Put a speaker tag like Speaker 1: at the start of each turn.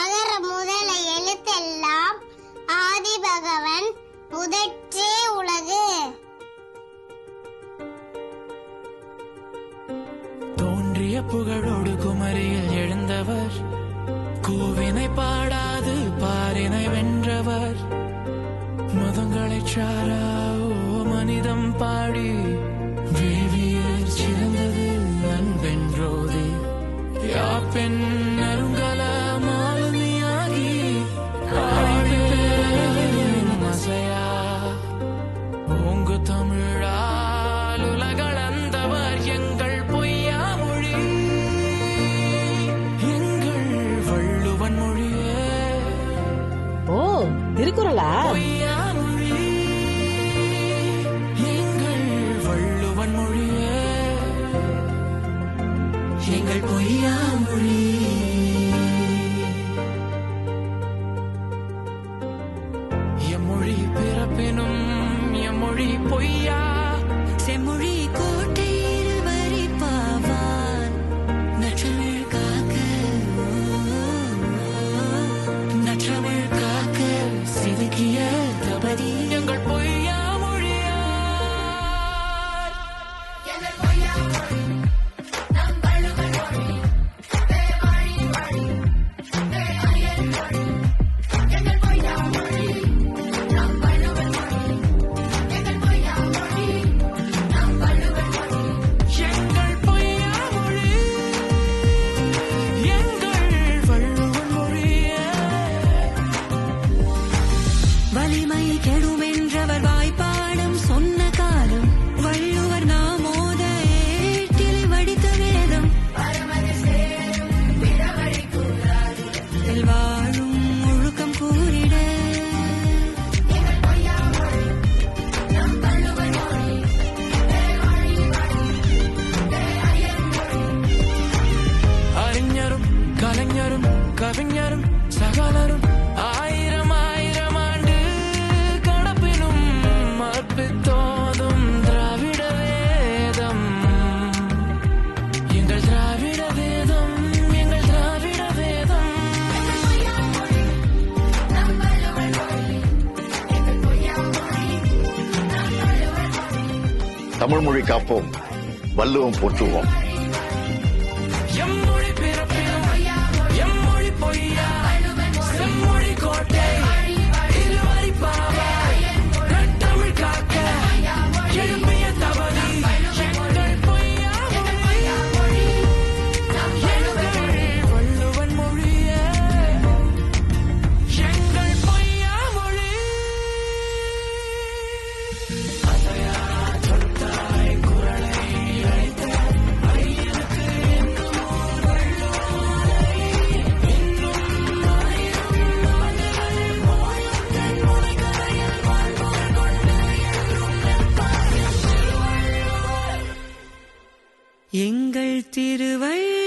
Speaker 1: அகர முதல எழுத்தெல்லாம் ஆதி பகவன் முதற்றே உலகு.
Speaker 2: தோன்றிய புகழோடு குமரியில் எழுந்தவர், கூவினை பாடாது பாரினை வென்றவர், மதங்களை சாரா மனிதம் பாடி வேவியர் சிறந்தது அன்பென்றோதி, யாப்பெண் நறுங்கல மாலுமியாகி மசையா ஓங்கு தமிழால் உலகளந்தவர் எங்கள் பொய்யா மொழி, எங்கள் வள்ளுவன் மொழியே.
Speaker 3: ஓ, திருக்குறளா?
Speaker 2: பொய்யா மொழி, எங்கள் வள்ளுவன் மொழியே, எங்கள் பொய்யா மொழி. எம்மொழி பிறப்பினும் எம்மொழி பொய்யா, செம்மொழி கோட்டையில் வரி பாவான், நற்றமிழ் காக்க நற்றமிழ் காக்க சிறுகிய தபதி எங்கள் பொய்யா மொழியா. எங்கள் பொய்யா மொழி, எங்கள் வள்ளுவன் மொழியே.
Speaker 4: வலிமை கெடுமென்றவர் வாய்ப்பாடும் சொன்ன காலம், வள்ளுவர் நாமோத ஏட்டில் வடித்த வேதம், வாழும் ஒழுக்கம் கூறிட
Speaker 2: அறிஞரும் கலைஞரும் கவிஞரும் சகலரும் ஆயிரம் ஆயிரம் ஆண்டு கடப்பினும் அற்பித்தோதும் திராவிட வேதம், எங்கள் திராவிட வேதம், எங்கள் திராவிட வேதம்.
Speaker 5: தமிழ் மொழி காப்போம், வள்ளுவம் போற்றுவோம்.
Speaker 2: எம்மொழி பிறப்பினும் எம்மொழி பொய்யா, செம்மொழி கோட்டை இருவரி பாவாய், நற்றமிழ் காக்க எழும்பிய தவறி எங்கள் பொய்யா மொழி, எங்கள் வள்ளுவன் மொழியே, எங்கள் பொய்யா மொழி. அசையா தொட்டாய் குரலை அழைத்த ஐயனுக்கு என்னும் வள்ளுவனை, இன்னும் ஆயிரம் ஆண்டுகள் போயும் தன் முனைக்கரையில் வாழ்வோர் கொண்டு எழும் நெற்பாயும் திருவள்ளுவர்.
Speaker 4: எங்கள் திருவள்ளுவர்